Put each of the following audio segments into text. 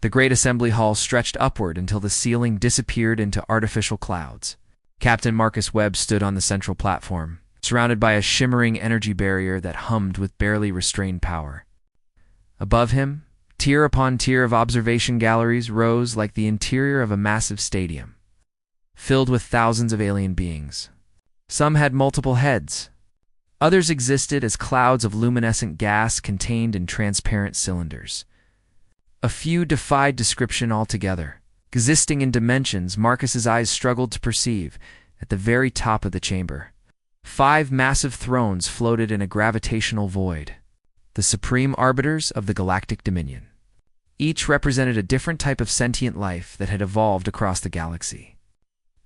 The great assembly hall stretched upward until the ceiling disappeared into artificial clouds. Captain Marcus Webb stood on the central platform, surrounded by a shimmering energy barrier that hummed with barely restrained power. Above him, tier upon tier of observation galleries rose like the interior of a massive stadium, filled with thousands of alien beings. Some had multiple heads. Others existed as clouds of luminescent gas contained in transparent cylinders. A few defied description altogether, existing in dimensions Marcus's eyes struggled to perceive. At the very top of the chamber, 5 massive thrones floated in a gravitational void, the supreme arbiters of the Galactic Dominion. Each represented a different type of sentient life that had evolved across the galaxy.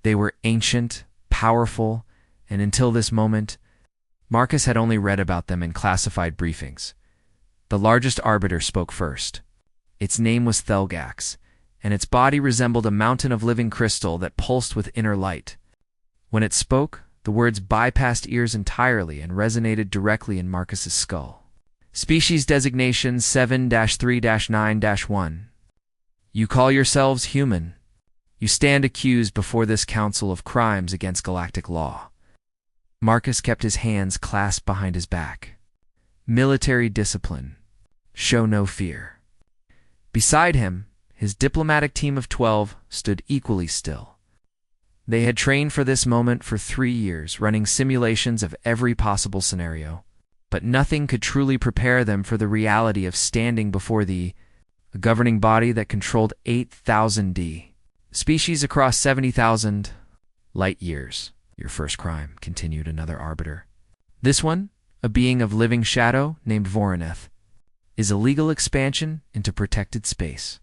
They were ancient, powerful, and until this moment, Marcus had only read about them in classified briefings. The largest arbiter spoke first. Its name was Thelgax, and its body resembled a mountain of living crystal that pulsed with inner light. When it spoke, the words bypassed ears entirely and resonated directly in Marcus's skull. Species designation 7-3-9-1. You call yourselves human. You stand accused before this council of crimes against galactic law. Marcus kept his hands clasped behind his back. Military discipline. Show no fear. Beside him, his diplomatic team of 12 stood equally still. They had trained for this moment for 3 years, running simulations of every possible scenario, but nothing could truly prepare them for the reality of standing before a governing body that controlled 8,000 species across 70,000 light years. Your first crime, continued another arbiter. This one, a being of living shadow named Voroneth, is illegal expansion into protected space.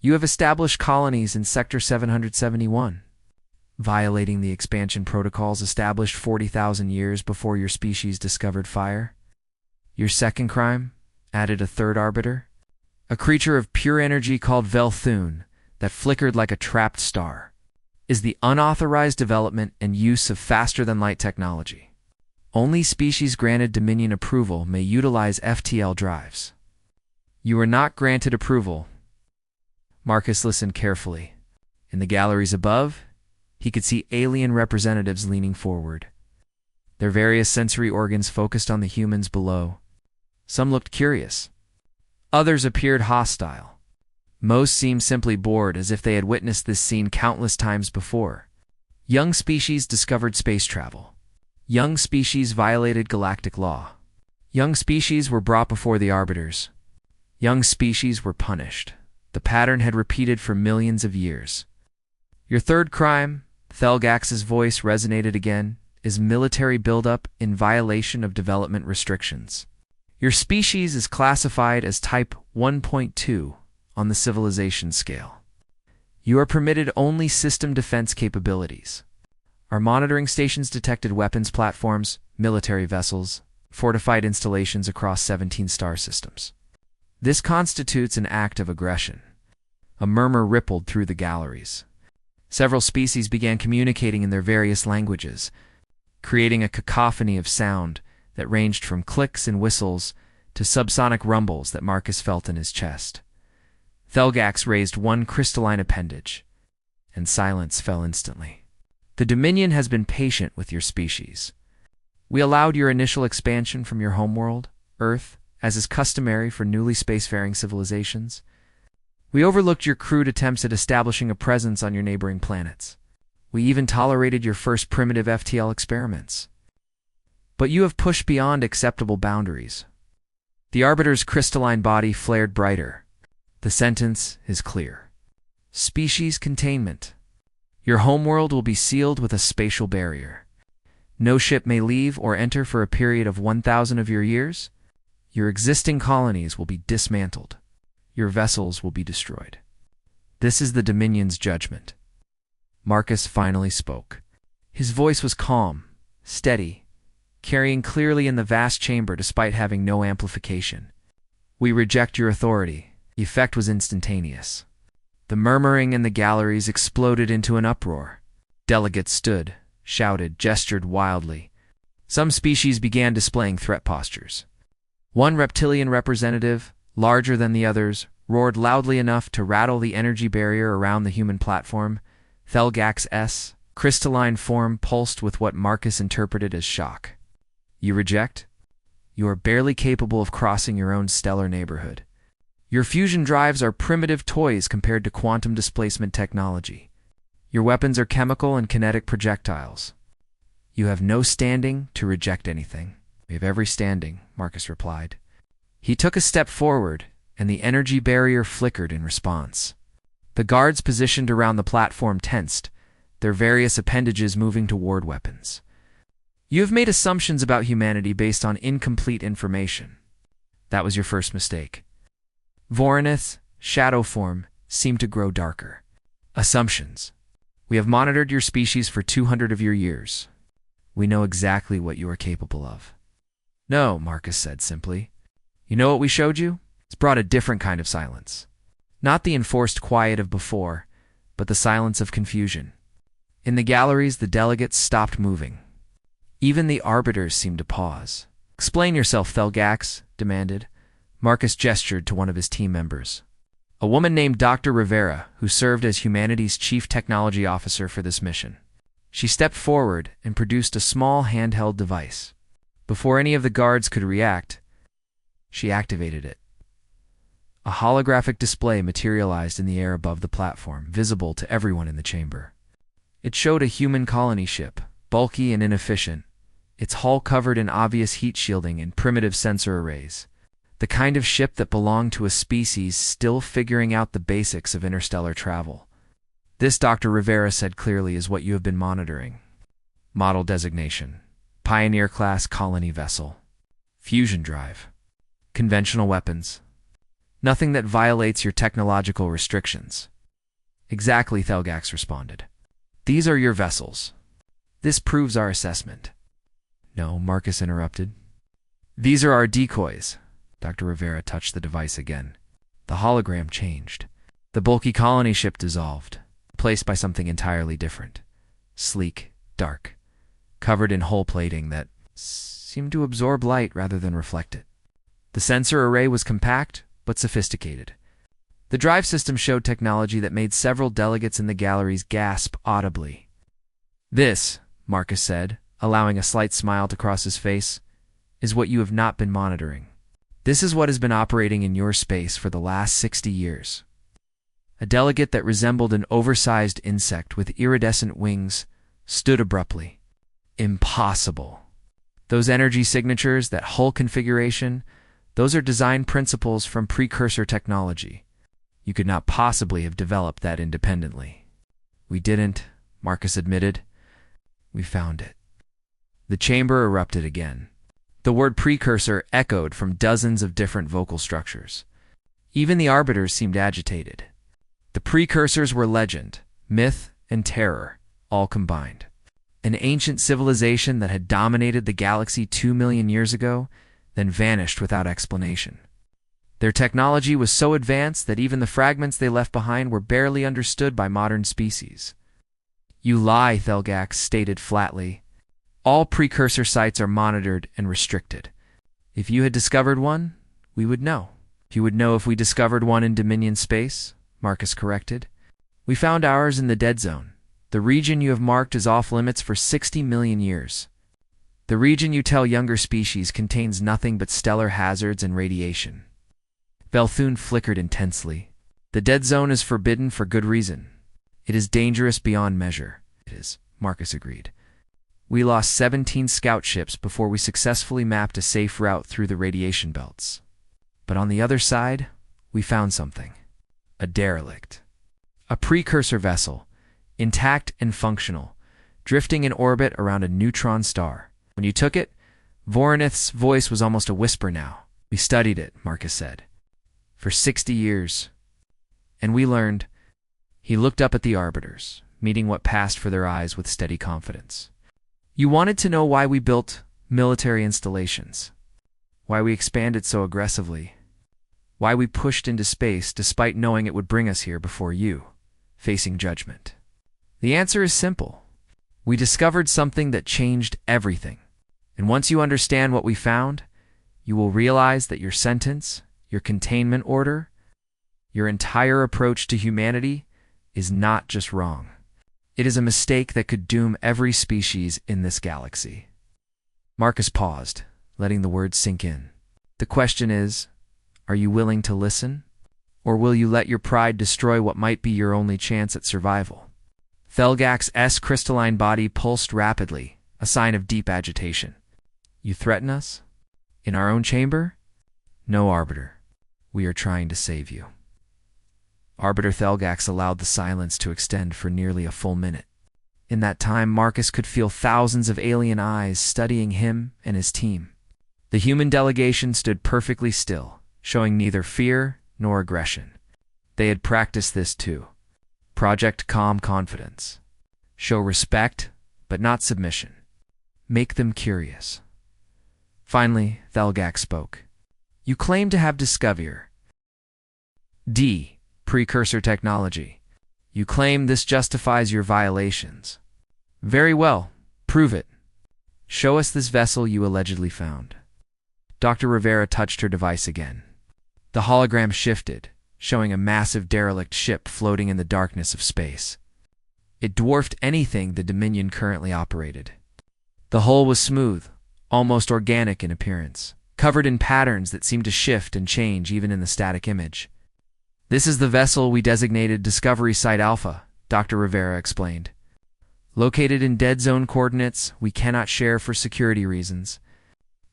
You have established colonies in Sector 771, violating the expansion protocols established 40,000 years before your species discovered fire. Your second crime, added a third arbiter, a creature of pure energy called Velthune that flickered like a trapped star, is the unauthorized development and use of faster-than-light technology. Only species granted Dominion approval may utilize FTL drives. You are not granted approval. Marcus listened carefully. In the galleries above, he could see alien representatives leaning forward. Their various sensory organs focused on the humans below. Some looked curious. Others appeared hostile. Most seemed simply bored, as if they had witnessed this scene countless times before. Young species discovered space travel. Young species violated galactic law. Young species were brought before the arbiters. Young species were punished. The pattern had repeated for millions of years. Your third crime, Thelgax's voice resonated again, is military buildup in violation of development restrictions. Your species is classified as Type 1.2 on the civilization scale. You are permitted only system defense capabilities. Our monitoring stations detected weapons platforms, military vessels, fortified installations across 17 star systems. This constitutes an act of aggression. A murmur rippled through the galleries. Several species began communicating in their various languages, creating a cacophony of sound that ranged from clicks and whistles to subsonic rumbles that Marcus felt in his chest. Thelgax raised one crystalline appendage, and silence fell instantly. The Dominion has been patient with your species. We allowed your initial expansion from your homeworld, Earth, as is customary for newly spacefaring civilizations. We overlooked your crude attempts at establishing a presence on your neighboring planets. We even tolerated your first primitive FTL experiments. But you have pushed beyond acceptable boundaries. The Arbiter's crystalline body flared brighter. The sentence is clear. Species containment. Your homeworld will be sealed with a spatial barrier. No ship may leave or enter for a period of 1,000 of your years. Your existing colonies will be dismantled. Your vessels will be destroyed. This is the Dominion's judgment. Marcus finally spoke. His voice was calm, steady, carrying clearly in the vast chamber despite having no amplification. We reject your authority. The effect was instantaneous. The murmuring in the galleries exploded into an uproar. Delegates stood, shouted, gestured wildly. Some species began displaying threat postures. One reptilian representative, larger than the others, roared loudly enough to rattle the energy barrier around the human platform. Thelgax's crystalline form pulsed with what Marcus interpreted as shock. You reject? You are barely capable of crossing your own stellar neighborhood. Your fusion drives are primitive toys compared to quantum displacement technology. Your weapons are chemical and kinetic projectiles. You have no standing to reject anything. We have every standing, Marcus replied. He took a step forward, and the energy barrier flickered in response. The guards positioned around the platform tensed, their various appendages moving toward weapons. You have made assumptions about humanity based on incomplete information. That was your first mistake. Voronith's shadow form seemed to grow darker. Assumptions. We have monitored your species for 200 of your years. We know exactly what you are capable of. No, Marcus said simply. You know what we showed you? It's brought a different kind of silence. Not the enforced quiet of before, but the silence of confusion. In the galleries, the delegates stopped moving. Even the arbiters seemed to pause. Explain yourself, Thelgax demanded. Marcus gestured to one of his team members. A woman named Dr. Rivera, who served as humanity's chief technology officer for this mission. She stepped forward and produced a small handheld device. Before any of the guards could react, she activated it. A holographic display materialized in the air above the platform, visible to everyone in the chamber. It showed a human colony ship, bulky and inefficient, its hull covered in obvious heat shielding and primitive sensor arrays. The kind of ship that belonged to a species still figuring out the basics of interstellar travel. This, Dr. Rivera said clearly, is what you have been monitoring. Model designation: Pioneer-class colony vessel. Fusion drive. Conventional weapons. Nothing that violates your technological restrictions. Exactly, Thelgax responded. These are your vessels. This proves our assessment. No, Marcus interrupted. These are our decoys. Dr. Rivera touched the device again. The hologram changed. The bulky colony ship dissolved, replaced by something entirely different. Sleek, dark, covered in hull plating that seemed to absorb light rather than reflect it. The sensor array was compact, but sophisticated. The drive system showed technology that made several delegates in the galleries gasp audibly. This, Marcus said, allowing a slight smile to cross his face, is what you have not been monitoring. This is what has been operating in your space for the last 60 years. A delegate that resembled an oversized insect with iridescent wings stood abruptly. Impossible. Those energy signatures, that hull configuration, those are design principles from precursor technology. You could not possibly have developed that independently. We didn't, Marcus admitted. We found it. The chamber erupted again. The word precursor echoed from dozens of different vocal structures. Even the arbiters seemed agitated. The precursors were legend, myth, and terror, all combined. An ancient civilization that had dominated the galaxy 2 million years ago, then vanished without explanation. Their technology was so advanced that even the fragments they left behind were barely understood by modern species. You lie, Thelgax stated flatly. All precursor sites are monitored and restricted. If you had discovered one, we would know. You would know if we discovered one in Dominion space, Marcus corrected. We found ours in the dead zone. The region you have marked is off limits for 60 million years. The region you tell younger species contains nothing but stellar hazards and radiation. Belthune flickered intensely. The dead zone is forbidden for good reason. It is dangerous beyond measure. It is, Marcus agreed. We lost 17 scout ships before we successfully mapped a safe route through the radiation belts. But on the other side, we found something. A derelict. A precursor vessel, intact and functional, drifting in orbit around a neutron star. When you took it, Voronith's voice was almost a whisper now. We studied it, Marcus said. For 60 years. And we learned. He looked up at the arbiters, meeting what passed for their eyes with steady confidence. You wanted to know why we built military installations, why we expanded so aggressively, why we pushed into space despite knowing it would bring us here before you, facing judgment. The answer is simple. We discovered something that changed everything. And once you understand what we found, you will realize that your sentence, your containment order, Your entire approach to humanity is not just wrong. It is a mistake that could doom every species in this galaxy." Marcus paused, letting the words sink in. "The question is, are you willing to listen? Or will you let your pride destroy what might be your only chance at survival?" Thelgax's crystalline body pulsed rapidly, a sign of deep agitation. "You threaten us? In our own chamber? No, Arbiter. We are trying to save you." Arbiter Thelgax allowed the silence to extend for nearly a full minute. In that time, Marcus could feel thousands of alien eyes studying him and his team. The human delegation stood perfectly still, showing neither fear nor aggression. They had practiced this too. Project Calm Confidence. Show respect, but not submission. Make them curious. Finally, Thelgax spoke. "You claim to have discovered precursor technology. You claim this justifies your violations. Very well, prove it. Show us this vessel you allegedly found." Dr. Rivera touched her device again. The hologram shifted, showing a massive derelict ship floating in the darkness of space. It dwarfed anything the Dominion currently operated. The hull was smooth, almost organic in appearance, covered in patterns that seemed to shift and change even in the static image. "This is the vessel we designated Discovery Site Alpha," Dr. Rivera explained. "Located in dead zone coordinates we cannot share for security reasons.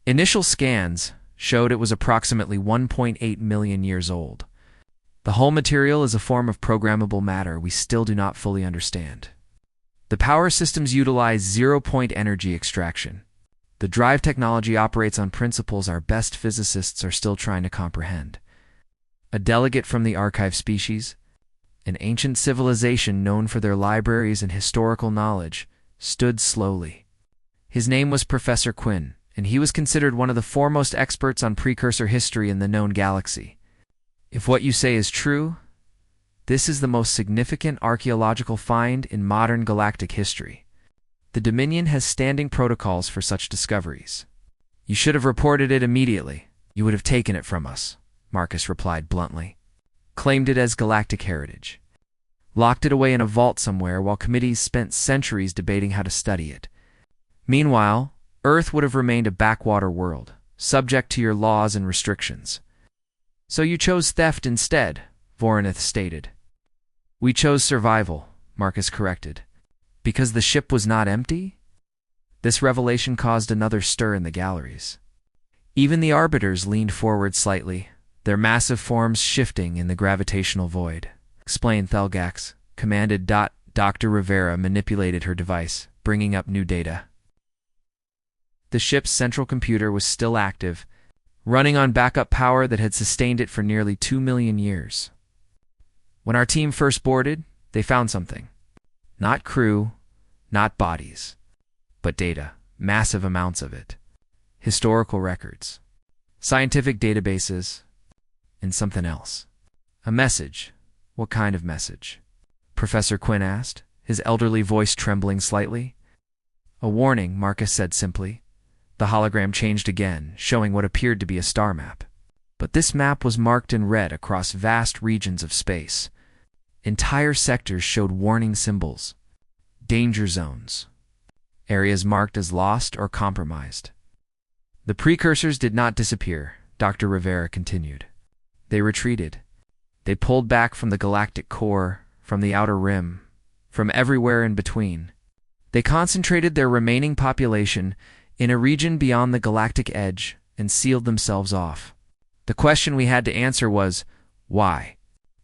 Initial scans showed it was approximately 1.8 million years old. The hull material is a form of programmable matter we still do not fully understand. The power systems utilize zero-point energy extraction. The drive technology operates on principles our best physicists are still trying to comprehend." A delegate from the archive species, an ancient civilization known for their libraries and historical knowledge, stood slowly. His name was Professor Quinn, and he was considered one of the foremost experts on precursor history in the known galaxy. "If what you say is true, this is the most significant archaeological find in modern galactic history. The Dominion has standing protocols for such discoveries. You should have reported it immediately. You would have taken it from us," Marcus replied bluntly. "Claimed it as galactic heritage. Locked it away in a vault somewhere while committees spent centuries debating how to study it. Meanwhile, Earth would have remained a backwater world, subject to your laws and restrictions. So you chose theft instead," Voronith stated. "We chose survival," Marcus corrected. "Because the ship was not empty?" This revelation caused another stir in the galleries. Even the arbiters leaned forward slightly, their massive forms shifting in the gravitational void. "Explain, Thelgax," commanded. Dr. Rivera manipulated her device, bringing up new data. The ship's central computer was still active, running on backup power that had sustained it for nearly 2 million years. "When our team first boarded, they found something. Not crew, not bodies, but data, massive amounts of it. Historical records, scientific databases, and something else. A message." "What kind of message?" Professor Quinn asked, his elderly voice trembling slightly. "A warning," Marcus said simply. The hologram changed again, showing what appeared to be a star map. But this map was marked in red across vast regions of space. Entire sectors showed warning symbols. Danger zones. Areas marked as lost or compromised. "The precursors did not disappear," Dr. Rivera continued. "They retreated. They pulled back from the galactic core, from the outer rim, from everywhere in between. They concentrated their remaining population in a region beyond the galactic edge and sealed themselves off. The question we had to answer was, why?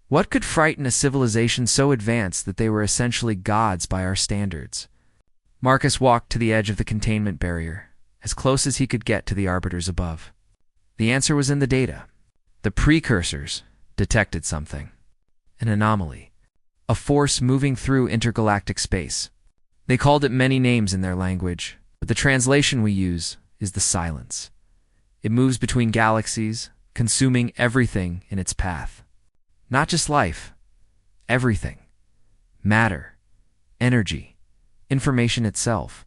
What could frighten a civilization so advanced that they were essentially gods by our standards?" Marcus walked to the edge of the containment barrier, as close as he could get to the arbiters above. The answer was in the data. The precursors detected something. An anomaly. A force moving through intergalactic space. They called it many names in their language, but the translation we use is the silence. It moves between galaxies, consuming everything in its path. Not just life. Everything. Matter. Energy. Information itself.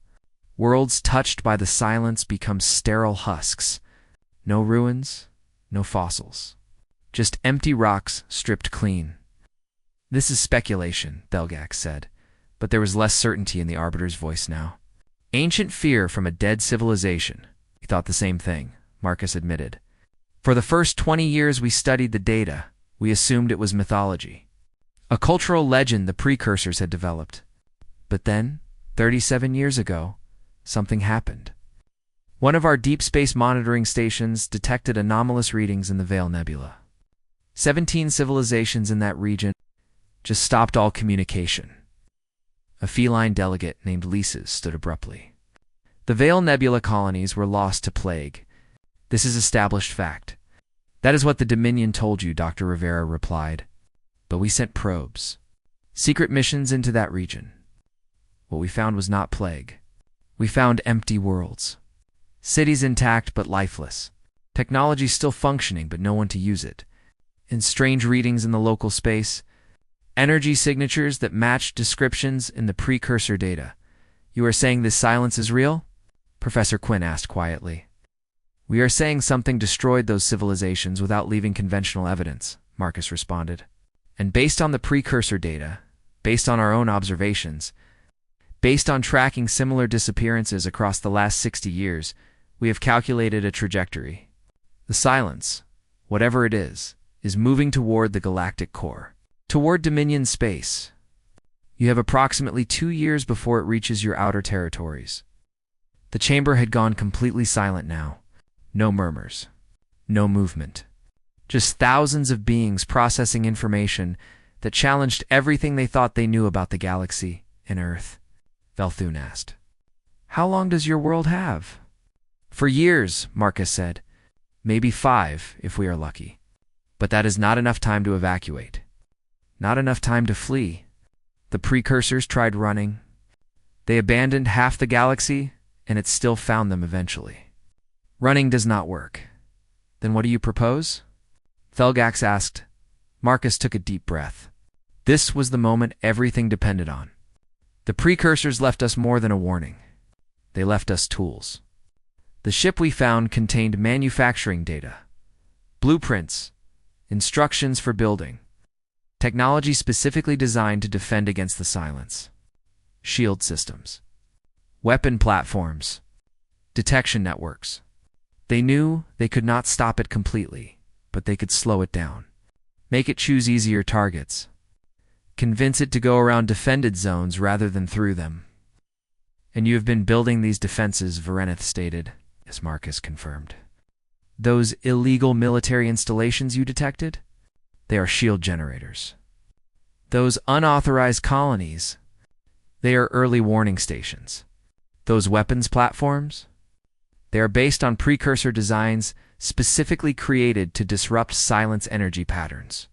Worlds touched by the silence become sterile husks. No ruins, no fossils. Just empty rocks stripped clean. This is speculation, Thelgax said, but there was less certainty in the Arbiter's voice now. Ancient fear from a dead civilization. We thought the same thing, Marcus admitted. For the first 20 years we studied the data, we assumed it was mythology. A cultural legend the precursors had developed. But then, 37 years ago, something happened. One of our deep space monitoring stations detected anomalous readings in the Veil Nebula. 17 civilizations in that region just stopped all communication. A feline delegate named Lises stood abruptly. The Veil Nebula colonies were lost to plague. This is established fact. That is what the Dominion told you, Dr. Rivera replied. But we sent probes. Secret missions into that region. What we found was not plague. We found empty worlds. Cities intact but lifeless. Technology still functioning but no one to use it. And strange readings in the local space. Energy signatures that matched descriptions in the precursor data. You are saying this silence is real? Professor Quinn asked quietly. We are saying something destroyed those civilizations without leaving conventional evidence, Marcus responded. And based on the precursor data, based on our own observations, based on tracking similar disappearances across the last 60 years, we have calculated a trajectory. The silence, whatever it is moving toward the galactic core, toward Dominion space. You have approximately 2 years before it reaches your outer territories. The chamber had gone completely silent now. No murmurs. No movement. Just thousands of beings processing information that challenged everything they thought they knew about the galaxy and Earth. Velthun asked. How long does your world have? For years, Marcus said. Maybe 5, if we are lucky. But that is not enough time to evacuate. Not enough time to flee. The precursors tried running. They abandoned half the galaxy, and it still found them eventually. Running does not work. Then what do you propose? Thelgax asked. Marcus took a deep breath. This was the moment everything depended on. The precursors left us more than a warning. They left us tools. The ship we found contained manufacturing data, blueprints, instructions for building, technology specifically designed to defend against the silence, shield systems, weapon platforms, detection networks. They knew they could not stop it completely, but they could slow it down, make it choose easier targets, convince it to go around defended zones rather than through them. And you have been building these defenses, Varenith stated, as Marcus confirmed. Those illegal military installations you detected? They are shield generators. Those unauthorized colonies? They are early warning stations. Those weapons platforms? They are based on precursor designs specifically created to disrupt silence energy patterns.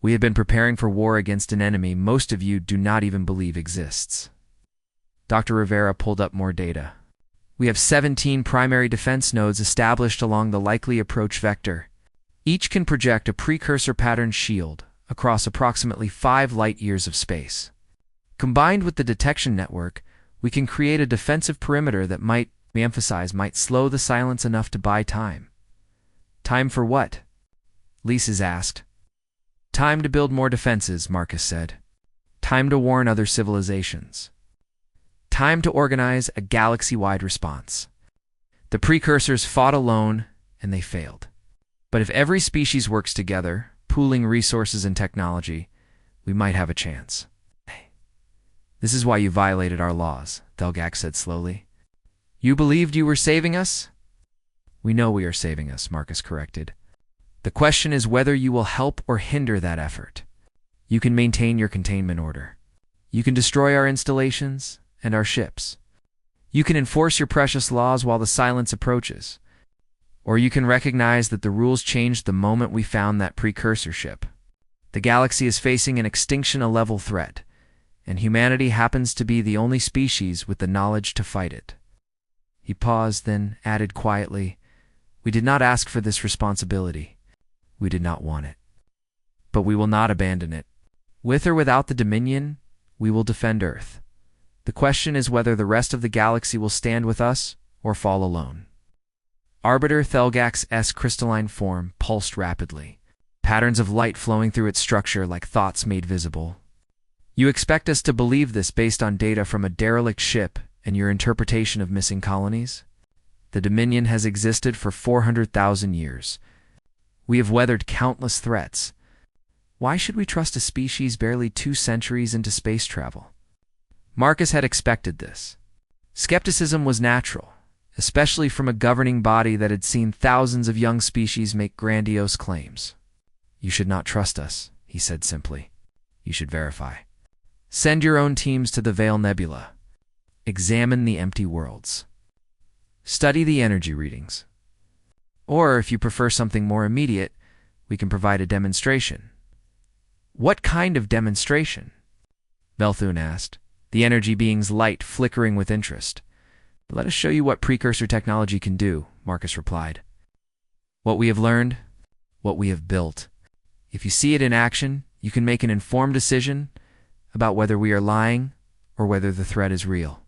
We have been preparing for war against an enemy most of you do not even believe exists. Dr. Rivera pulled up more data. We have 17 primary defense nodes established along the likely approach vector. Each can project a precursor pattern shield across approximately 5 light-years of space. Combined with the detection network, we can create a defensive perimeter that might slow the silence enough to buy time. Time for what? Lises asked. Time to build more defenses, Marcus said. Time to warn other civilizations. Time to organize a galaxy-wide response. The precursors fought alone, and they failed. But if every species works together, pooling resources and technology, we might have a chance. This is why you violated our laws, Thelgax said slowly. You believed you were saving us? We know we are saving us, Marcus corrected. The question is whether you will help or hinder that effort. You can maintain your containment order. You can destroy our installations and our ships. You can enforce your precious laws while the silence approaches. Or you can recognize that the rules changed the moment we found that precursor ship. The galaxy is facing an extinction-level threat, and humanity happens to be the only species with the knowledge to fight it. He paused, then added quietly, We did not ask for this responsibility. We did not want it. But we will not abandon it. With or without the Dominion, we will defend Earth. The question is whether the rest of the galaxy will stand with us or fall alone. Arbiter Thelgax's crystalline form pulsed rapidly, patterns of light flowing through its structure like thoughts made visible. You expect us to believe this based on data from a derelict ship and your interpretation of missing colonies? The Dominion has existed for 400,000 years. We have weathered countless threats. Why should we trust a species barely 2 centuries into space travel? Marcus had expected this. Skepticism was natural, especially from a governing body that had seen thousands of young species make grandiose claims. You should not trust us, he said simply. You should verify. Send your own teams to the Veil Nebula. Examine the empty worlds. Study the energy readings. Or, if you prefer something more immediate, we can provide a demonstration. What kind of demonstration? Velthun asked, the energy being's light flickering with interest. Let us show you what precursor technology can do, Marcus replied. What we have learned, what we have built. If you see it in action, you can make an informed decision about whether we are lying or whether the threat is real.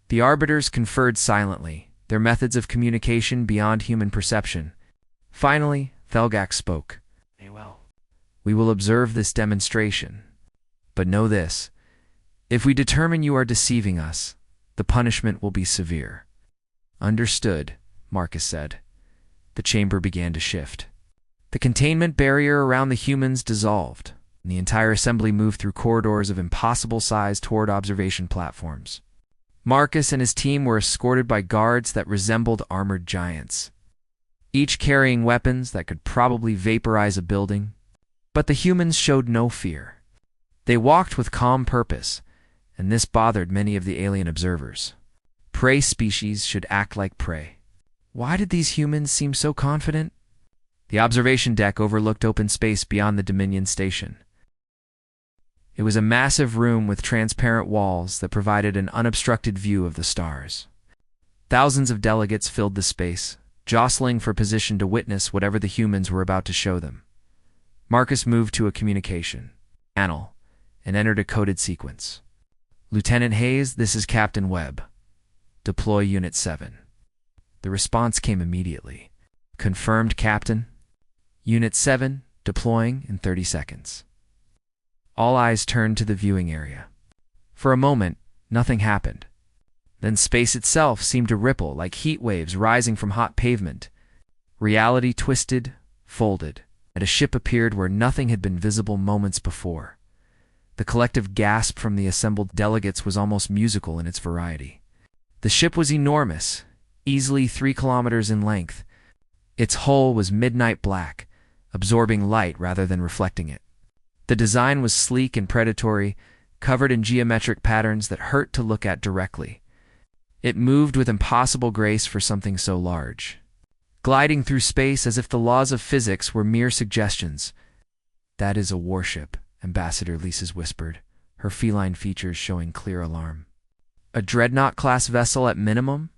The arbiters conferred silently, their methods of communication beyond human perception. Finally, Thelgax spoke. We will observe this demonstration. But know this, if we determine you are deceiving us, the punishment will be severe. Understood, Marcus said. The chamber began to shift. The containment barrier around the humans dissolved, and the entire assembly moved through corridors of impossible size toward observation platforms. Marcus and his team were escorted by guards that resembled armored giants, each carrying weapons that could probably vaporize a building. But the humans showed no fear. They walked with calm purpose, and this bothered many of the alien observers. Prey species should act like prey. Why did these humans seem so confident? The observation deck overlooked open space beyond the Dominion station. It was a massive room with transparent walls that provided an unobstructed view of the stars. Thousands of delegates filled the space, jostling for position to witness whatever the humans were about to show them. Marcus moved to a communication panel and entered a coded sequence. Lieutenant Hayes, this is Captain Webb. Deploy Unit 7. The response came immediately. Confirmed, Captain. Unit 7, deploying in 30 seconds. All eyes turned to the viewing area. For a moment, nothing happened. Then space itself seemed to ripple like heat waves rising from hot pavement. Reality twisted, folded, and a ship appeared where nothing had been visible moments before. The collective gasp from the assembled delegates was almost musical in its variety. The ship was enormous, easily 3 kilometers in length. Its hull was midnight black, absorbing light rather than reflecting it. The design was sleek and predatory, covered in geometric patterns that hurt to look at directly. It moved with impossible grace for something so large, gliding through space as if the laws of physics were mere suggestions. That is a warship, Ambassador Lises whispered, her feline features showing clear alarm. A dreadnought-class vessel at minimum?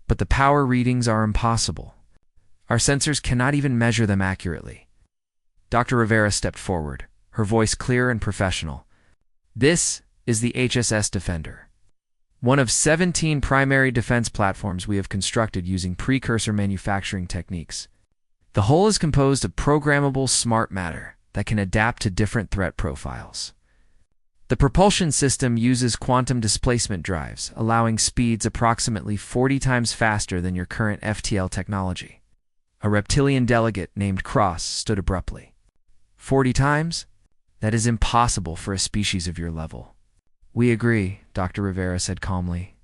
But the power readings are impossible. Our sensors cannot even measure them accurately. Dr. Rivera stepped forward, her voice clear and professional. This is the HSS Defender, one of 17 primary defense platforms we have constructed using precursor manufacturing techniques. The hull is composed of programmable smart matter that can adapt to different threat profiles. The propulsion system uses quantum displacement drives, allowing speeds approximately 40 times faster than your current FTL technology. A reptilian delegate named Cross stood abruptly. 40 times? That is impossible for a species of your level. We agree, Dr. Rivera said calmly,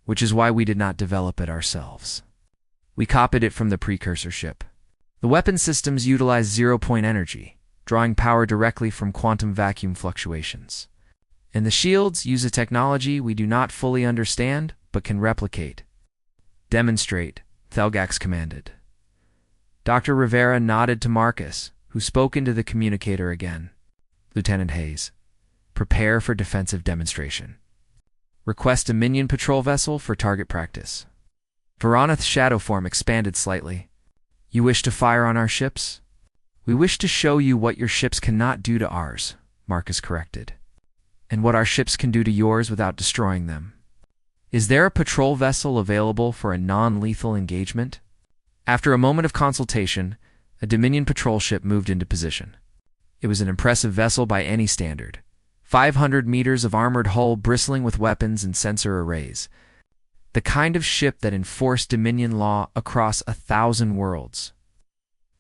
which is why we did not develop it ourselves. We copied it from the precursor ship. The weapon systems utilize zero-point energy, drawing power directly from quantum vacuum fluctuations. And the shields use a technology we do not fully understand, but can replicate. Demonstrate, Thelgax commanded. Dr. Rivera nodded to Marcus, who spoke into the communicator again. Lieutenant Hayes, prepare for defensive demonstration. Request a minion patrol vessel for target practice. Veranath's shadow form expanded slightly. You wish to fire on our ships? We wish to show you what your ships cannot do to ours, Marcus corrected, and what our ships can do to yours without destroying them. Is there a patrol vessel available for a non-lethal engagement? After a moment of consultation, A Dominion patrol ship moved into position. It was an impressive vessel by any standard. 500 meters of armored hull bristling with weapons and sensor arrays. The kind of ship that enforced Dominion law across 1,000 worlds.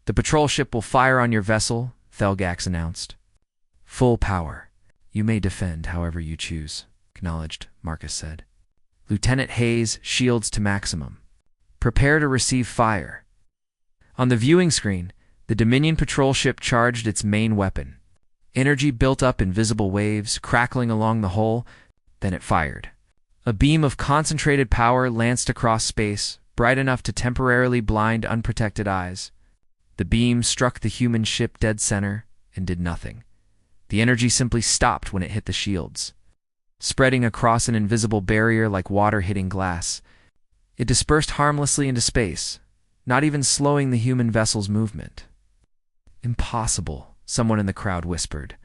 "The patrol ship will fire on your vessel," Thelgax announced. "Full power. You may defend however you choose," acknowledged, Marcus said. "Lieutenant Hayes, shields to maximum. Prepare to receive fire." On the viewing screen, the Dominion patrol ship charged its main weapon. Energy built up in visible waves, crackling along the hull. Then it fired. A beam of concentrated power lanced across space, bright enough to temporarily blind unprotected eyes. The beam struck the human ship dead center and did nothing. The energy simply stopped when it hit the shields. Spreading across an invisible barrier like water hitting glass, it dispersed harmlessly into space, not even slowing the human vessel's movement. "Impossible," someone in the crowd whispered.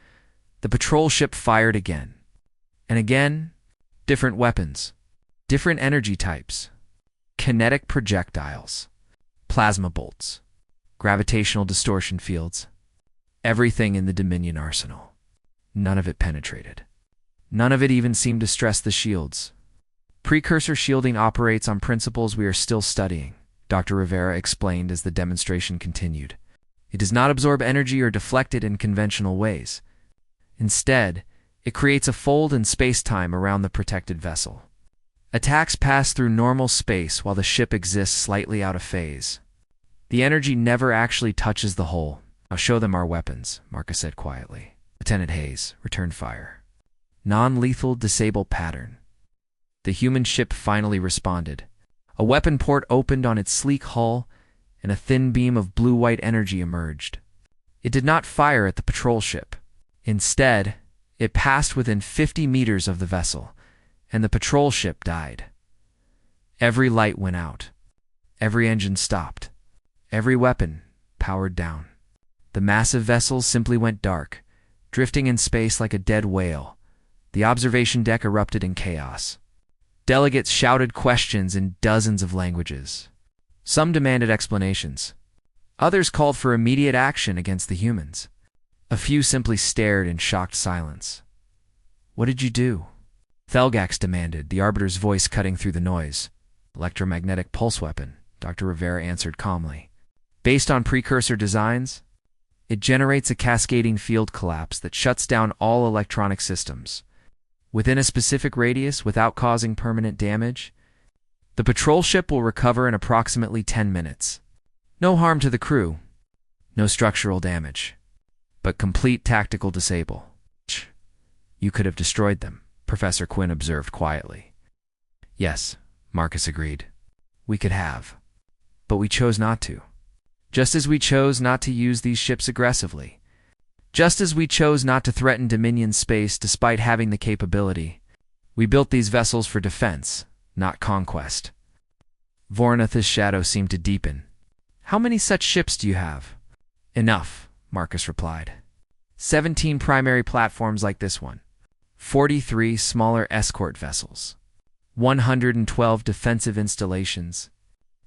The patrol ship fired again. And again, different weapons, different energy types, kinetic projectiles, plasma bolts, gravitational distortion fields, everything in the Dominion arsenal. None of it penetrated. None of it even seemed to stress the shields. "Precursor shielding operates on principles we are still studying," Dr. Rivera explained as the demonstration continued. "It does not absorb energy or deflect it in conventional ways. Instead, it creates a fold in space-time around the protected vessel. Attacks pass through normal space while the ship exists slightly out of phase. The energy never actually touches the hull." "I'll show them our weapons," Marcus said quietly. Lieutenant Hayes returned fire. "Non-lethal disable pattern." The human ship finally responded. A weapon port opened on its sleek hull, and a thin beam of blue-white energy emerged. It did not fire at the patrol ship. Instead, it passed within 50 meters of the vessel, and the patrol ship died. Every light went out. Every engine stopped. Every weapon powered down. The massive vessel simply went dark, drifting in space like a dead whale. The observation deck erupted in chaos. Delegates shouted questions in dozens of languages. Some demanded explanations. Others called for immediate action against the humans. A few simply stared in shocked silence. "What did you do?" Thelgax demanded, the Arbiter's voice cutting through the noise. "Electromagnetic pulse weapon," Dr. Rivera answered calmly. "Based on precursor designs, it generates a cascading field collapse that shuts down all electronic systems. Within a specific radius, without causing permanent damage, the patrol ship will recover in approximately 10 minutes. No harm to the crew, no structural damage, but complete tactical disable." "You could have destroyed them," Professor Quinn observed quietly. "Yes," Marcus agreed. "We could have, but we chose not to. Just as we chose not to use these ships aggressively. Just as we chose not to threaten Dominion space despite having the capability. We built these vessels for defense, not conquest." Voronith's shadow seemed to deepen. "How many such ships do you have?" "Enough," Marcus replied. 17 primary platforms like this one. 43 smaller escort vessels. 112 defensive installations.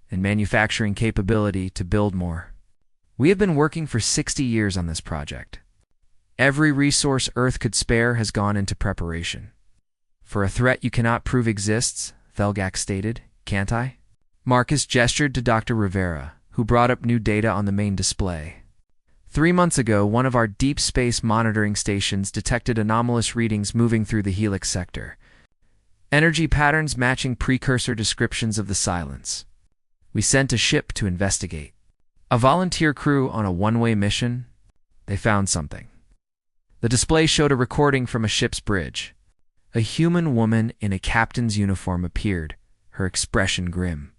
And manufacturing capability to build more. We have been working for 60 years on this project. Every resource Earth could spare has gone into preparation. For a threat you cannot prove exists, Thelgax stated, "Can't I?" Marcus gestured to Dr. Rivera, who brought up new data on the main display. 3 months ago, one of our deep space monitoring stations detected anomalous readings moving through the Helix sector. Energy patterns matching precursor descriptions of the silence. We sent a ship to investigate. A volunteer crew on a one-way mission. They found something. The display showed a recording from a ship's bridge. A human woman in a captain's uniform appeared, her expression grim.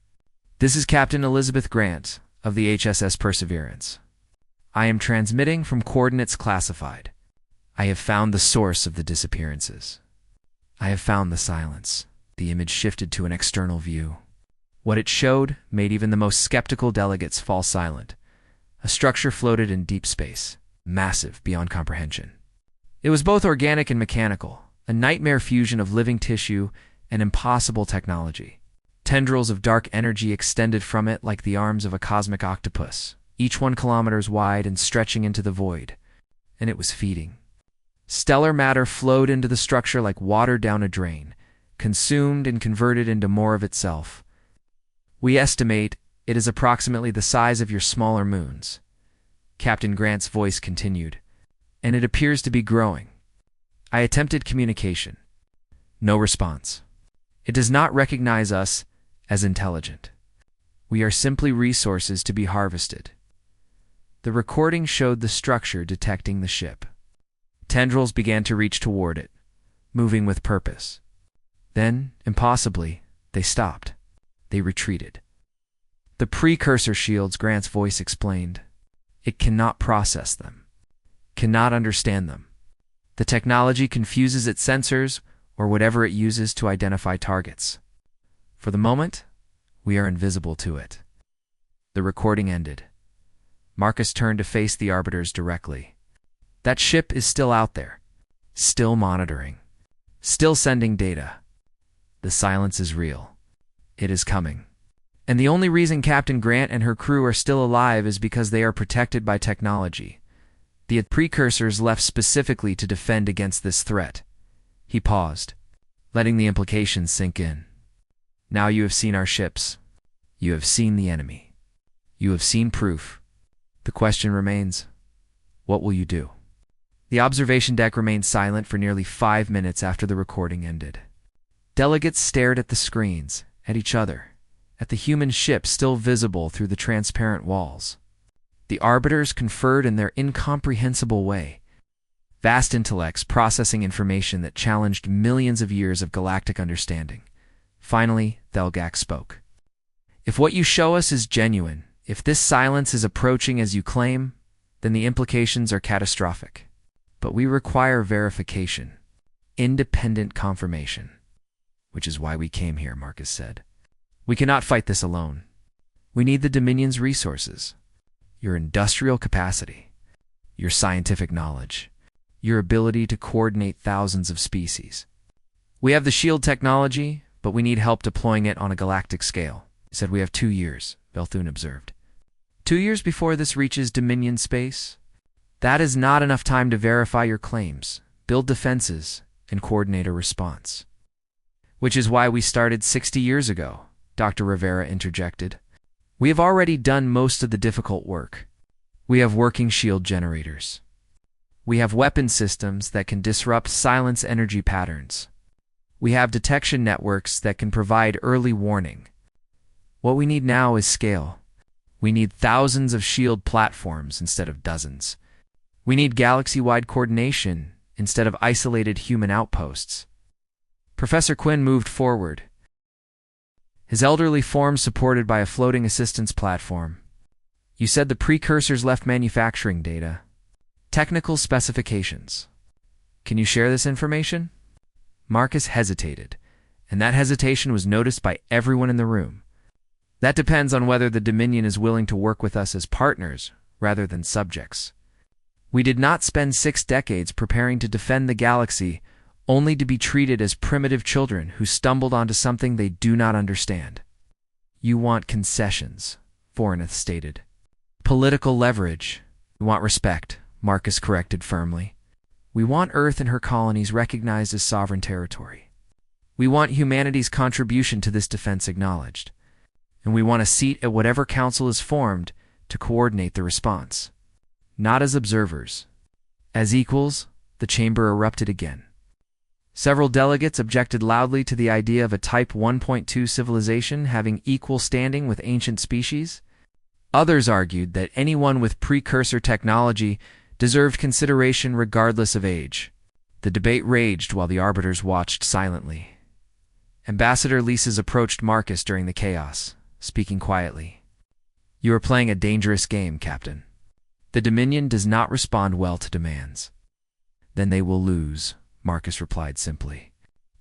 "This is Captain Elizabeth Grant of the HSS Perseverance. I am transmitting from coordinates classified. I have found the source of the disappearances. I have found the silence." The image shifted to an external view. What it showed made even the most skeptical delegates fall silent. A structure floated in deep space, massive beyond comprehension. It was both organic and mechanical, a nightmare fusion of living tissue and impossible technology. Tendrils of dark energy extended from it like the arms of a cosmic octopus, each 1 kilometer wide and stretching into the void, and it was feeding. Stellar matter flowed into the structure like water down a drain, consumed and converted into more of itself. We estimate it is approximately the size of your smaller moons. Captain Grant's voice continued, and it appears to be growing. I attempted communication. No response. It does not recognize us as intelligent. We are simply resources to be harvested. The recording showed the structure detecting the ship. Tendrils began to reach toward it, moving with purpose. Then, impossibly, they stopped. They retreated. The precursor shields, Grant's voice explained. It cannot process them, cannot understand them. The technology confuses its sensors or whatever it uses to identify targets. For the moment, we are invisible to it. The recording ended. Marcus turned to face the arbiters directly. That ship is still out there, still monitoring, still sending data. The silence is real. It is coming. And the only reason Captain Grant and her crew are still alive is because they are protected by technology. The precursors left specifically to defend against this threat. He paused, letting the implications sink in. Now you have seen our ships. You have seen the enemy. You have seen proof. The question remains, what will you do? The observation deck remained silent for nearly 5 minutes after the recording ended. Delegates stared at the screens, at each other, at the human ship still visible through the transparent walls. The arbiters conferred in their incomprehensible way. Vast intellects processing information that challenged millions of years of galactic understanding. Finally, Thelgak spoke. If what you show us is genuine, if this silence is approaching as you claim, then the implications are catastrophic. But we require verification, independent confirmation. Which is why we came here, Marcus said. We cannot fight this alone. We need the Dominion's resources, your industrial capacity, your scientific knowledge, your ability to coordinate thousands of species. We have the shield technology, but we need help deploying it on a galactic scale. He said we have 2 years, Belthune observed. 2 years before this reaches Dominion space? That is not enough time to verify your claims, build defenses, and coordinate a response. Which is why we started 60 years ago, Dr. Rivera interjected. We have already done most of the difficult work. We have working shield generators. We have weapon systems that can disrupt silence energy patterns. We have detection networks that can provide early warning. What we need now is scale. We need thousands of shield platforms instead of dozens. We need galaxy-wide coordination instead of isolated human outposts. Professor Quinn moved forward, his elderly form supported by a floating assistance platform. You said the precursors left manufacturing data, technical specifications. Can you share this information? Marcus hesitated, and that hesitation was noticed by everyone in the room. That depends on whether the Dominion is willing to work with us as partners rather than subjects. We did not spend 6 decades preparing to defend the galaxy only to be treated as primitive children who stumbled onto something they do not understand. You want concessions, Voroneth stated. Political leverage. We want respect, Marcus corrected firmly. We want Earth and her colonies recognized as sovereign territory. We want humanity's contribution to this defense acknowledged. And we want a seat at whatever council is formed to coordinate the response. Not as observers. As equals, the chamber erupted again. Several delegates objected loudly to the idea of a Type 1.2 civilization having equal standing with ancient species. Others argued that anyone with precursor technology deserved consideration regardless of age. The debate raged while the arbiters watched silently. Ambassador Lises approached Marcus during the chaos, speaking quietly. You are playing a dangerous game, Captain. The Dominion does not respond well to demands. Then they will lose, Marcus replied simply,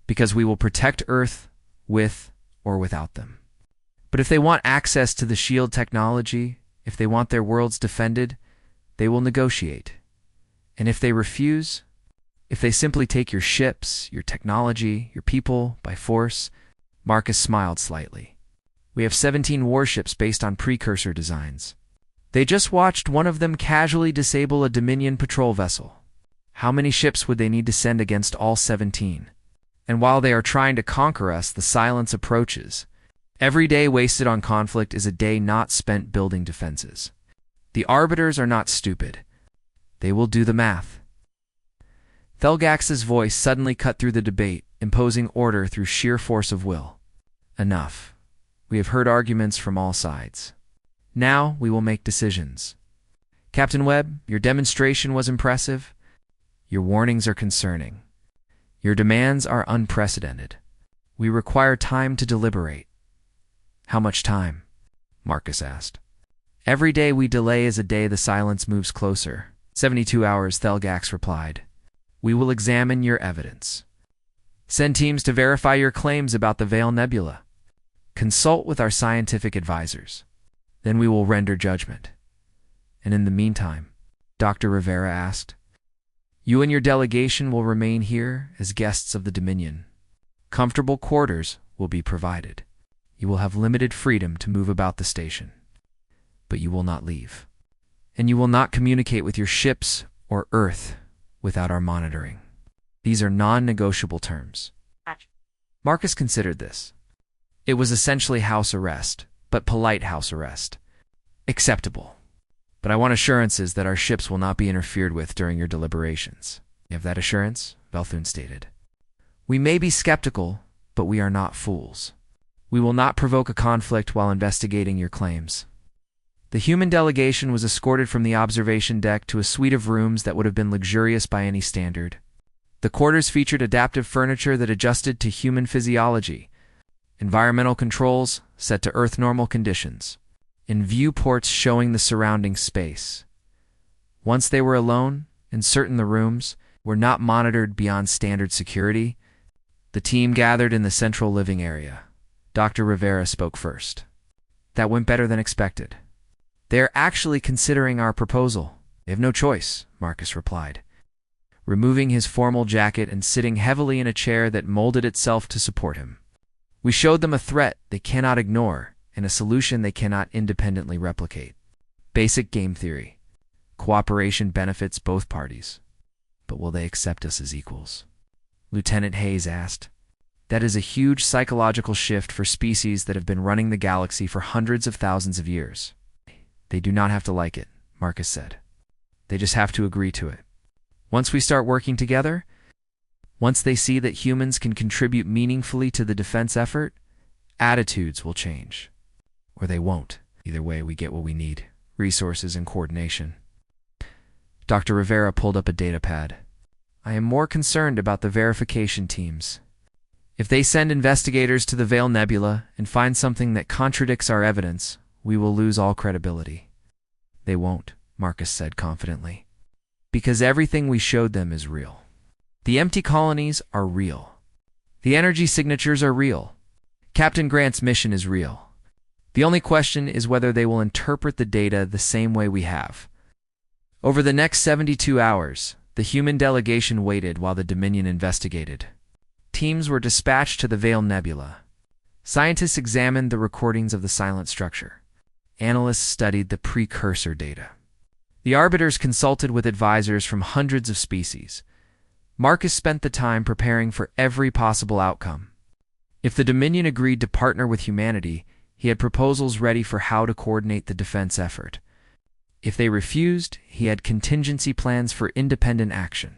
because we will protect Earth with or without them. But if they want access to the shield technology, if they want their worlds defended, they will negotiate. And if they refuse, if they simply take your ships, your technology, your people by force, Marcus smiled slightly. We have 17 warships based on precursor designs. They just watched one of them casually disable a Dominion patrol vessel. How many ships would they need to send against all 17? And while they are trying to conquer us, the silence approaches. Every day wasted on conflict is a day not spent building defenses. The arbiters are not stupid. They will do the math. Thelgax's voice suddenly cut through the debate, imposing order through sheer force of will. Enough. We have heard arguments from all sides. Now we will make decisions. Captain Webb, your demonstration was impressive. Your warnings are concerning. Your demands are unprecedented. We require time to deliberate. How much time? Marcus asked. Every day we delay is a day the silence moves closer. 72 hours, Thelgax replied. We will examine your evidence. Send teams to verify your claims about the Veil Nebula. Consult with our scientific advisors. Then we will render judgment. And in the meantime, Dr. Rivera asked, you and your delegation will remain here as guests of the Dominion. Comfortable quarters will be provided. You will have limited freedom to move about the station. But you will not leave. And you will not communicate with your ships or Earth without our monitoring. These are non-negotiable terms. Marcus considered this. It was essentially house arrest, but polite house arrest. Acceptable. But I want assurances that our ships will not be interfered with during your deliberations. You have that assurance? Belthune stated. We may be skeptical, but we are not fools. We will not provoke a conflict while investigating your claims. The human delegation was escorted from the observation deck to a suite of rooms that would have been luxurious by any standard. The quarters featured adaptive furniture that adjusted to human physiology, environmental controls set to Earth normal conditions, and viewports showing the surrounding space. Once they were alone, and certain the rooms were not monitored beyond standard security, the team gathered in the central living area. Dr. Rivera spoke first. That went better than expected. They are actually considering our proposal. They have no choice, Marcus replied, removing his formal jacket and sitting heavily in a chair that molded itself to support him. We showed them a threat they cannot ignore, and a solution they cannot independently replicate. Basic game theory. Cooperation benefits both parties. But will they accept us as equals? Lieutenant Hayes asked. That is a huge psychological shift for species that have been running the galaxy for hundreds of thousands of years. They do not have to like it, Marcus said. They just have to agree to it. Once we start working together, once they see that humans can contribute meaningfully to the defense effort, attitudes will change. Or they won't. Either way, we get what we need. Resources and coordination. Dr. Rivera pulled up a data pad. I am more concerned about the verification teams. If they send investigators to the Veil Nebula and find something that contradicts our evidence, we will lose all credibility. They won't, Marcus said confidently. Because everything we showed them is real. The empty colonies are real. The energy signatures are real. Captain Grant's mission is real. The only question is whether they will interpret the data the same way we have. Over the next 72 hours, the human delegation waited while the Dominion investigated. Teams were dispatched to the Veil Nebula. Scientists examined the recordings of the silent structure. Analysts studied the precursor data. The arbiters consulted with advisors from hundreds of species. Marcus spent the time preparing for every possible outcome. If the Dominion agreed to partner with humanity, he had proposals ready for how to coordinate the defense effort. If they refused, he had contingency plans for independent action.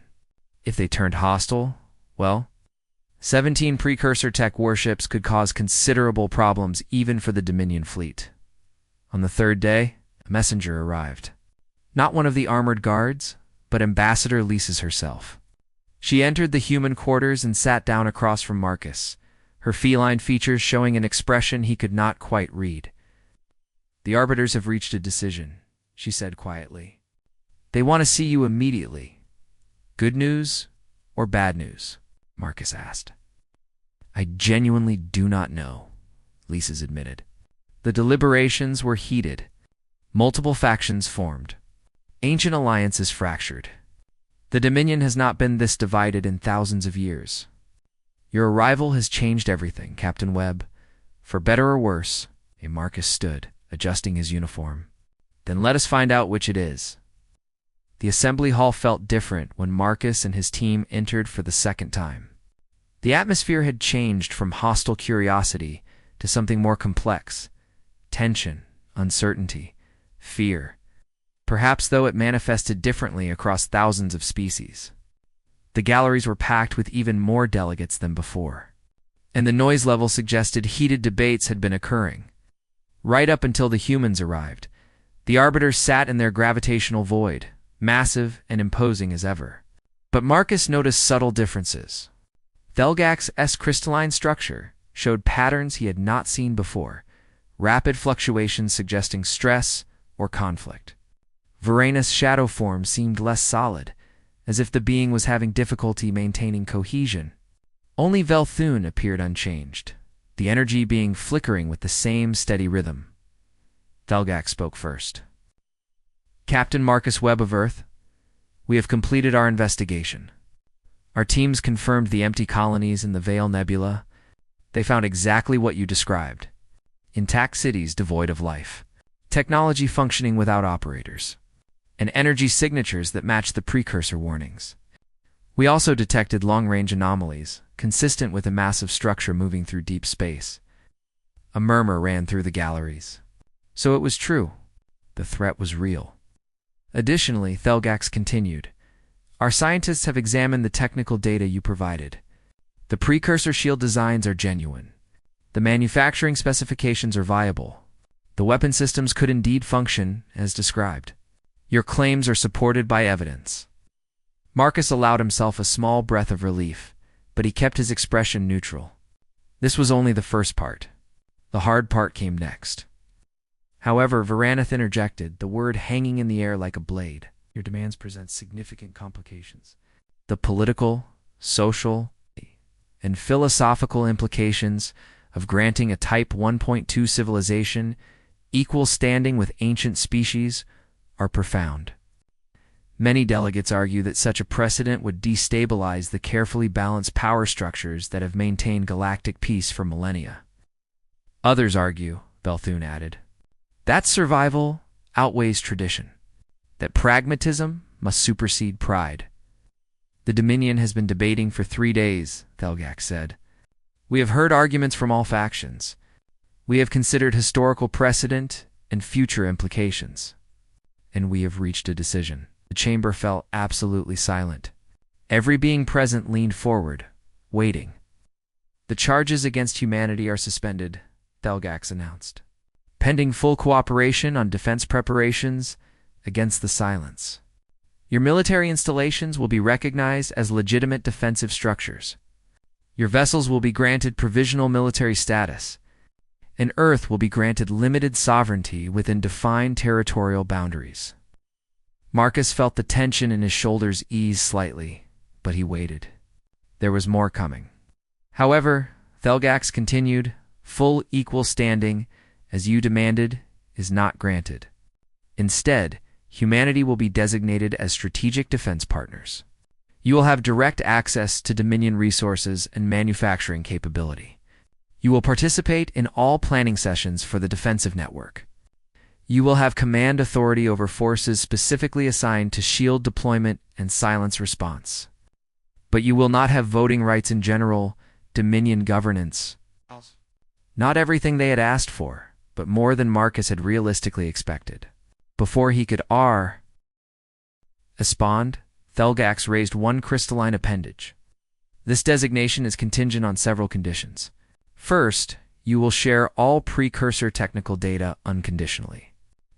If they turned hostile, well, 17 precursor tech warships could cause considerable problems even for the Dominion fleet. On the third day, a messenger arrived. Not one of the armored guards, but Ambassador Lises herself. She entered the human quarters and sat down across from Marcus, her feline features showing an expression he could not quite read. The arbiters have reached a decision, she said quietly. They want to see you immediately. Good news or bad news? Marcus asked. I genuinely do not know, Lises admitted. The deliberations were heated. Multiple factions formed. Ancient alliances fractured. The Dominion has not been this divided in thousands of years. Your arrival has changed everything, Captain Webb. For better or worse, Marcus stood, adjusting his uniform. Then let us find out which it is. The assembly hall felt different when Marcus and his team entered for the second time. The atmosphere had changed from hostile curiosity to something more complex. Tension, uncertainty, fear. Perhaps, though, it manifested differently across thousands of species. The galleries were packed with even more delegates than before, and the noise level suggested heated debates had been occurring. Right up until the humans arrived, the arbiters sat in their gravitational void, massive and imposing as ever. But Marcus noticed subtle differences. Thelgax's crystalline structure showed patterns he had not seen before, rapid fluctuations suggesting stress or conflict. Varanus' shadow form seemed less solid, as if the being was having difficulty maintaining cohesion. Only Velthune appeared unchanged, the energy being flickering with the same steady rhythm. Thelgax spoke first. Captain Marcus Webb of Earth, we have completed our investigation. Our teams confirmed the empty colonies in the Veil Nebula. They found exactly what you described. Intact cities devoid of life, technology functioning without operators, and energy signatures that match the precursor warnings. We also detected long-range anomalies, consistent with a massive structure moving through deep space. A murmur ran through the galleries. So it was true. The threat was real. Additionally, Thelgax continued, our scientists have examined the technical data you provided. The precursor shield designs are genuine. The manufacturing specifications are viable. The weapon systems could indeed function as described. Your claims are supported by evidence. Marcus allowed himself a small breath of relief, but he kept his expression neutral. This was only the first part. The hard part came next. However, Varanus interjected, the word hanging in the air like a blade. Your demands present significant complications. The political, social, and philosophical implications of granting a Type 1.2 civilization equal standing with ancient species are profound. Many delegates argue that such a precedent would destabilize the carefully balanced power structures that have maintained galactic peace for millennia. Others argue, Velthune added, that survival outweighs tradition, that pragmatism must supersede pride. The Dominion has been debating for 3 days, Thelgax said. We have heard arguments from all factions. We have considered historical precedent and future implications. And we have reached a decision. The chamber fell absolutely silent. Every being present leaned forward, waiting. The charges against humanity are suspended, Thelgax announced, pending full cooperation on defense preparations against the silence. Your military installations will be recognized as legitimate defensive structures. Your vessels will be granted provisional military status, and Earth will be granted limited sovereignty within defined territorial boundaries. Marcus felt the tension in his shoulders ease slightly, but he waited. There was more coming. However, Thelgax continued, full equal standing, as you demanded, is not granted. Instead, humanity will be designated as strategic defense partners. You will have direct access to Dominion resources and manufacturing capability. You will participate in all planning sessions for the defensive network. You will have command authority over forces specifically assigned to shield deployment and silence response. But you will not have voting rights in general Dominion governance. Not everything they had asked for, but more than Marcus had realistically expected. Before he could respond, Thelgax raised one crystalline appendage. This designation is contingent on several conditions. First, you will share all precursor technical data unconditionally.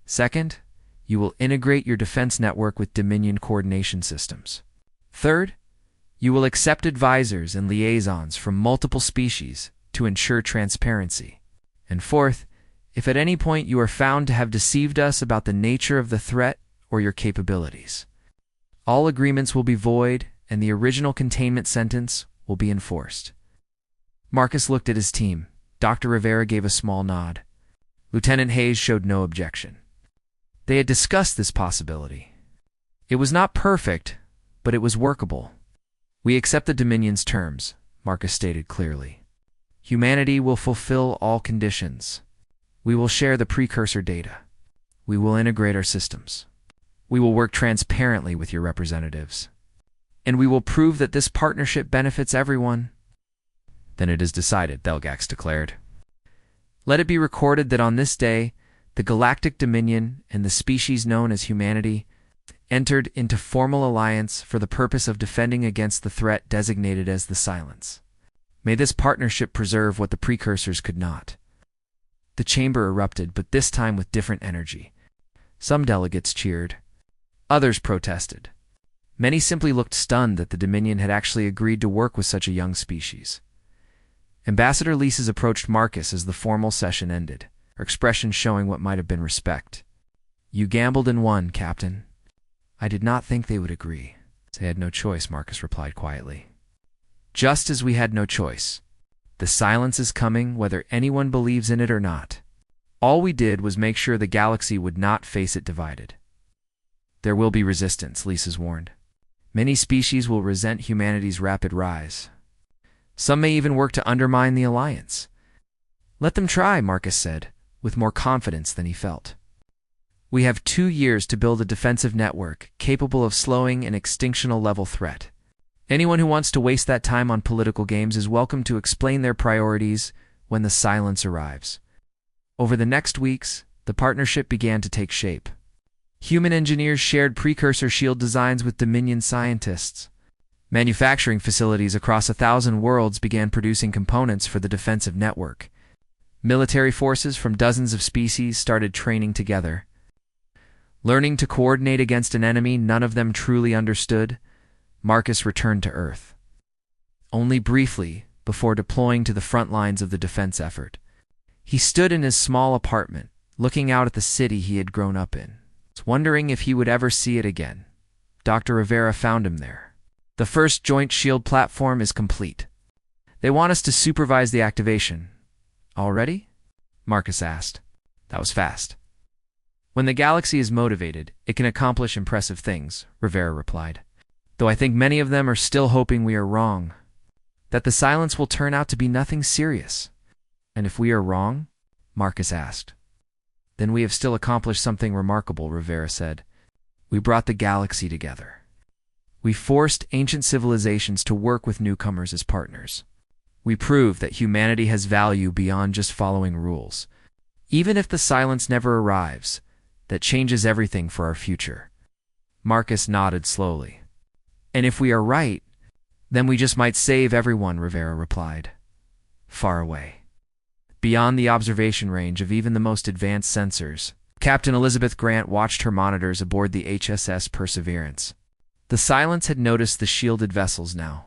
Second, you will integrate your defense network with Dominion coordination systems. Third, you will accept advisors and liaisons from multiple species to ensure transparency. And fourth, if at any point you are found to have deceived us about the nature of the threat or your capabilities, all agreements will be void and the original containment sentence will be enforced. Marcus looked at his team. Dr. Rivera gave a small nod. Lieutenant Hayes showed no objection. They had discussed this possibility. It was not perfect, but it was workable. We accept the Dominion's terms, Marcus stated clearly. Humanity will fulfill all conditions. We will share the precursor data. We will integrate our systems. We will work transparently with your representatives. And we will prove that this partnership benefits everyone. Then it is decided, Thelgax declared. Let it be recorded that on this day, the Galactic Dominion and the species known as humanity entered into formal alliance for the purpose of defending against the threat designated as the Silence. May this partnership preserve what the precursors could not. The chamber erupted, but this time with different energy. Some delegates cheered. Others protested. Many simply looked stunned that the Dominion had actually agreed to work with such a young species. Ambassador Lises approached Marcus as the formal session ended, her expression showing what might have been respect. You gambled and won, Captain. I did not think they would agree. They had no choice, Marcus replied quietly. Just as we had no choice. The Silence is coming, whether anyone believes in it or not. All we did was make sure the galaxy would not face it divided. There will be resistance, Lises warned. Many species will resent humanity's rapid rise. Some may even work to undermine the alliance. Let them try, Marcus said, with more confidence than he felt. We have 2 years to build a defensive network capable of slowing an extinctional-level threat. Anyone who wants to waste that time on political games is welcome to explain their priorities when the Silence arrives. Over the next weeks, the partnership began to take shape. Human engineers shared precursor shield designs with Dominion scientists. Manufacturing facilities across 1,000 worlds began producing components for the defensive network. Military forces from dozens of species started training together. Learning to coordinate against an enemy none of them truly understood, Marcus returned to Earth. Only briefly, before deploying to the front lines of the defense effort. He stood in his small apartment, looking out at the city he had grown up in, wondering if he would ever see it again. Dr. Rivera found him there. The first joint shield platform is complete. They want us to supervise the activation. Already? Marcus asked. That was fast. When the galaxy is motivated, it can accomplish impressive things, Rivera replied. Though I think many of them are still hoping we are wrong. That the Silence will turn out to be nothing serious. And if we are wrong? Marcus asked. Then we have still accomplished something remarkable, Rivera said. We brought the galaxy together. We forced ancient civilizations to work with newcomers as partners. We proved that humanity has value beyond just following rules. Even if the Silence never arrives, that changes everything for our future. Marcus nodded slowly. And if we are right, then we just might save everyone, Rivera replied. Far away. Beyond the observation range of even the most advanced sensors, Captain Elizabeth Grant watched her monitors aboard the HSS Perseverance. The Silence had noticed the shielded vessels now.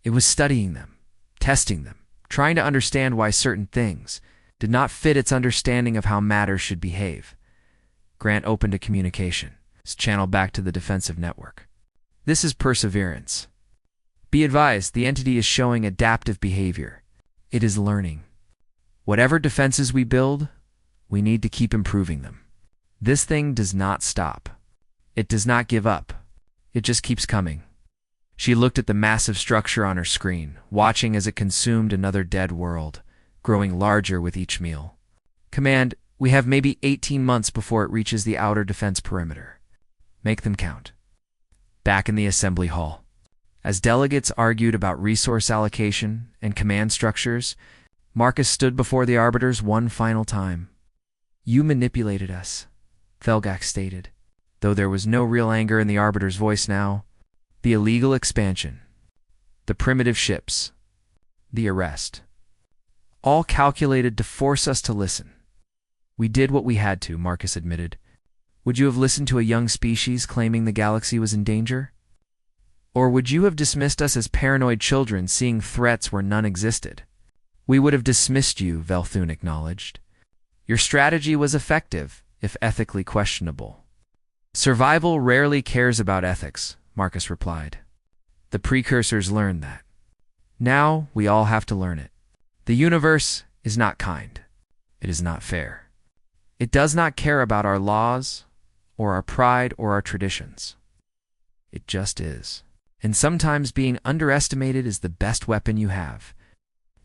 It was studying them, testing them, trying to understand why certain things did not fit its understanding of how matter should behave. Grant opened a communication, channeled back to the defensive network. This is Perseverance. Be advised, the entity is showing adaptive behavior. It is learning. Whatever defenses we build, we need to keep improving them. This thing does not stop. It does not give up. It just keeps coming. She looked at the massive structure on her screen, watching as it consumed another dead world, growing larger with each meal. Command, we have maybe 18 months before it reaches the outer defense perimeter. Make them count. Back in the assembly hall, as delegates argued about resource allocation and command structures, Marcus stood before the arbiters one final time. You manipulated us, Thelgax stated, though there was no real anger in the arbiter's voice now. The illegal expansion, the primitive ships, the arrest, all calculated to force us to listen. We did what we had to, Marcus admitted. Would you have listened to a young species claiming the galaxy was in danger? Or would you have dismissed us as paranoid children seeing threats where none existed? We would have dismissed you, Velthun acknowledged. Your strategy was effective, if ethically questionable. Survival rarely cares about ethics, Marcus replied. The precursors learned that. Now we all have to learn it. The universe is not kind. It is not fair. It does not care about our laws, or our pride, or our traditions. It just is. And sometimes being underestimated is the best weapon you have.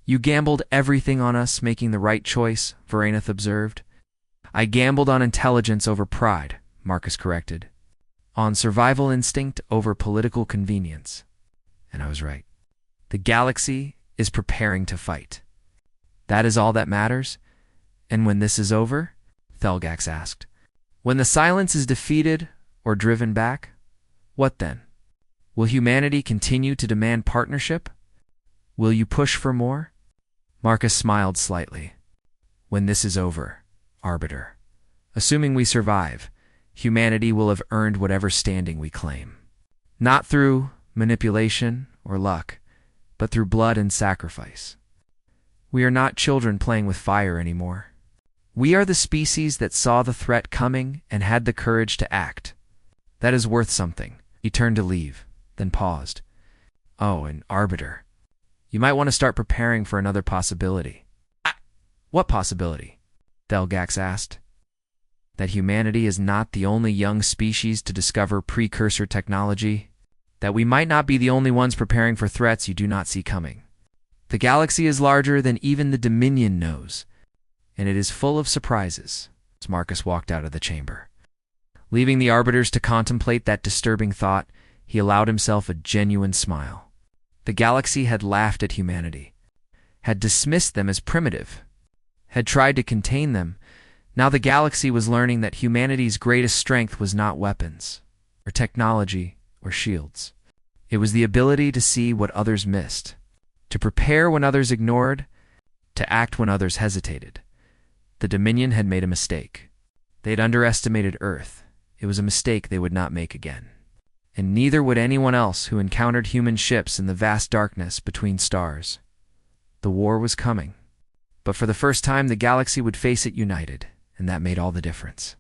You gambled everything on us making the right choice, Varaneth observed. I gambled on intelligence over pride, Marcus corrected. On survival instinct over political convenience. And I was right. The galaxy is preparing to fight. That is all that matters? And when this is over? Thelgax asked. When the silence is defeated or driven back? What then? Will humanity continue to demand partnership? Will you push for more? Marcus smiled slightly. When this is over, Arbiter. Assuming we survive, humanity will have earned whatever standing we claim. Not through manipulation or luck, but through blood and sacrifice. We are not children playing with fire anymore. We are the species that saw the threat coming and had the courage to act. That is worth something. He turned to leave, then paused. Oh, and Arbiter. You might want to start preparing for another possibility. What possibility? Thelgax asked. That humanity is not the only young species to discover precursor technology. That we might not be the only ones preparing for threats you do not see coming. The galaxy is larger than even the Dominion knows, and it is full of surprises. As Marcus walked out of the chamber. Leaving the arbiters to contemplate that disturbing thought, he allowed himself a genuine smile. The galaxy had laughed at humanity, had dismissed them as primitive, had tried to contain them. Now the galaxy was learning that humanity's greatest strength was not weapons, or technology, or shields. It was the ability to see what others missed, to prepare when others ignored, to act when others hesitated. The Dominion had made a mistake. They had underestimated Earth. It was a mistake they would not make again. And neither would anyone else who encountered human ships in the vast darkness between stars. The war was coming. But for the first time, the galaxy would face it united, and that made all the difference.